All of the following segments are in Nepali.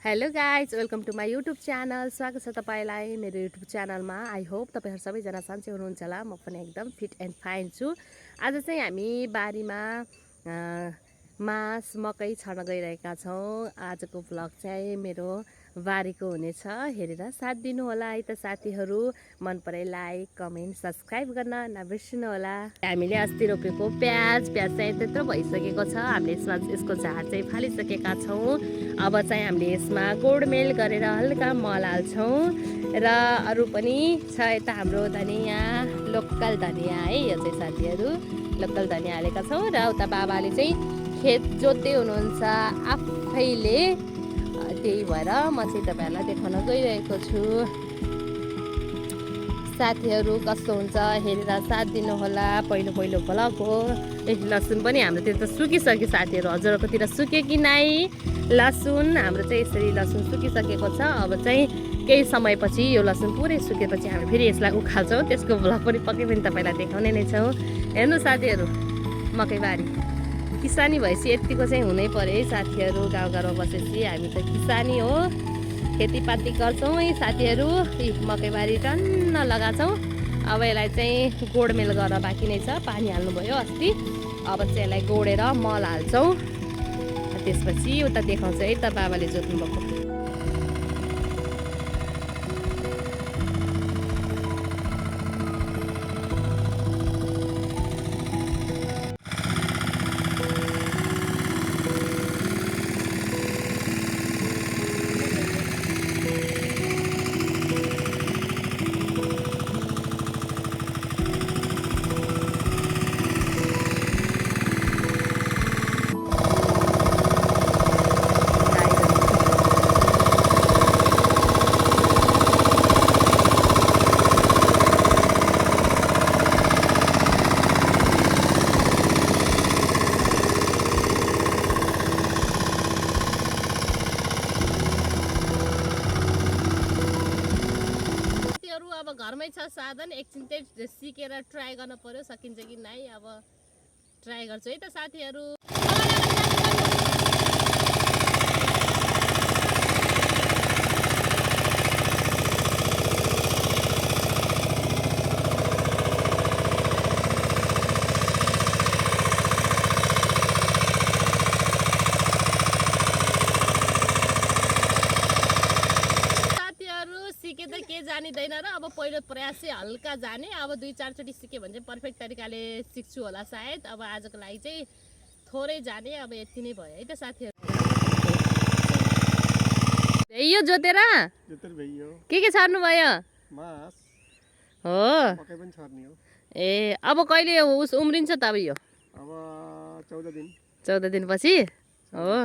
Hello guys, welcome to my YouTube channel. स्वागत छ तपाईँलाई मेरो युट्युब च्यानलमा। आई होप तपाईँहरू सबैजना सन्चै हुनुहुन्छ होला। म पनि एकदम फिट एन्ड फाइन छु। आज चाहिँ हामी बारीमा मास मकै छर्न गइरहेका छौँ। आजको भ्लग चाहिँ मेरो बारीको हुनेछ, हेरेर साथ दिनु होला है त साथीहरू। मन परे लाइक कमेन्ट सब्सक्राइब गर्न नबिर्सिनु होला। हामीले अस्ति रोपेको प्याज चाहिँ त्यत्रो भइसकेको छ। हामीले यसको झार चाहिँ फालिसकेका छौँ। अब चाहिँ हामीले यसमा गोडमेल गरेर हल्का मल हाल्छौँ र अरू पनि छ। यता हाम्रो धनिया, लोकल धनिया है, यो चाहिँ साथीहरू लोकल धनिया हालेका छौँ। र उता बाबाले चाहिँ खेत जोत्दै हुनुहुन्छ आफैले, त्यही भएर म चाहिँ तपाईँहरूलाई देखाउन गइरहेको छु। साथीहरू कस्तो हुन्छ हेरेर साथ दिनुहोला। पहिलो भ्लग हो। लसुन पनि हाम्रोतिर त सुकिसक्यो साथीहरू। हजुरहरूकोतिर सुक्यो कि नै लसुन? हाम्रो चाहिँ यसरी लसुन सुकिसकेको छ। अब चाहिँ केही समयपछि यो लसुन पुरै सुकेपछि हामी फेरि यसलाई उखाल्छौँ। त्यसको भ्लग पनि पक्कै पनि तपाईँलाई देखाउने नै छौँ। हेर्नु साथीहरू, मकैबारी किसानी भएपछि यतिको चाहिँ हुनै पर्यो है साथीहरू। गाउँघरमा बसेपछि हामी त किसानी हो, खेतीपाती गर्छौँ है साथीहरू। मकैबारी टन्न लगाछौँ। अब यसलाई चाहिँ गोडमेल गर्न बाँकी नै छ। पानी हाल्नुभयो अस्ति। अब चाहिँ यसलाई गोडेर मल हाल्छौँ। त्यसपछि उता देखाउँछ है त बाबाले जोत्नुभएको। अब घरमै छ साधन, एकछिन चाहिँ सिकेर ट्राई गर्न पर्यो, सकिन्छ कि नै। अब ट्राई गर्छु है त साथीहरू। सिके त के जानिँदैन र अब पहिलो प्रयास चाहिँ हल्का जाने। अब 2-4 चोटि सिक्यो भने चाहिँ पर्फेक्ट तरिकाले सिक्छु होला सायद। अब आजको लागि चाहिँ थोरै जाने। अब यति नै भयो है त साथीहरू। यो जोतेर के छर्नु भयो? मास हो, मकै पनि छर्ने हो। ए अब कहिले उस उम्रिन्छ त? अब यो अब 14 दिन पछि हो।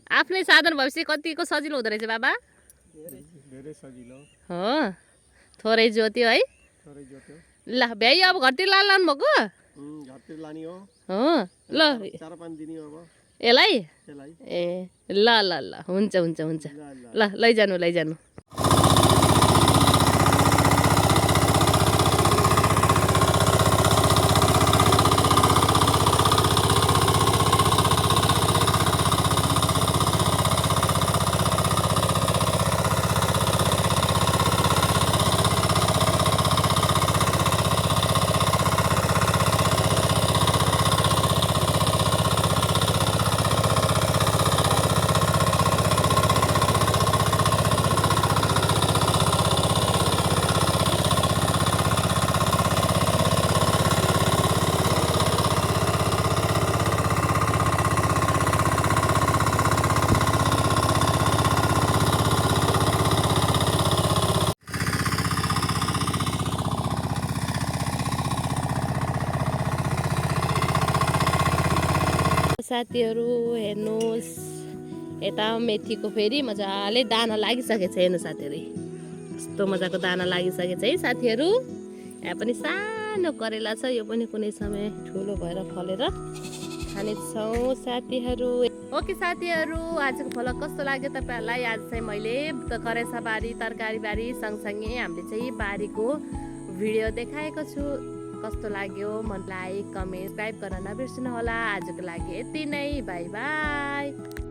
आफ्नै साधन भएपछि कतिको सजिलो हुँदो रहेछ बाबा? धेरै सजिलो हो। थोरै जोत्यो है। थोरै जोत्यो। ल भ्याइ अब घरतिर लानु भएको? घरतिर लाने हो। ल 4-5 दिन अब यसलाई। यसलाई ए ल ल ल हुन्छ हुन्छ हुन्छ। ल लैजानु। साथीहरू हेर्नुहोस्, यता मेथीको फेरि मजाले दाना लागिसकेको छ। हेर्नु साथीहरू, कस्तो मजाको दाना लागिसकेको छ है साथीहरू। यहाँ पनि सानो करेला छ, यो पनि कुनै समय ठुलो भएर फलेर खानेछौँ साथीहरू। ओके साथीहरू, आजको भ्लग कस्तो लाग्यो तपाईँहरूलाई? आज चाहिँ मैले करेसा बारी, तरकारी बारी सँगसँगै हामीले चाहिँ बारीको भिडियो देखाएको छु। कस्तो लाग्यो मन लाइक कमेन्ट सब्सक्राइब गर्न नबिर्सनु होला। आजको लागि यति नै, बाई बाई।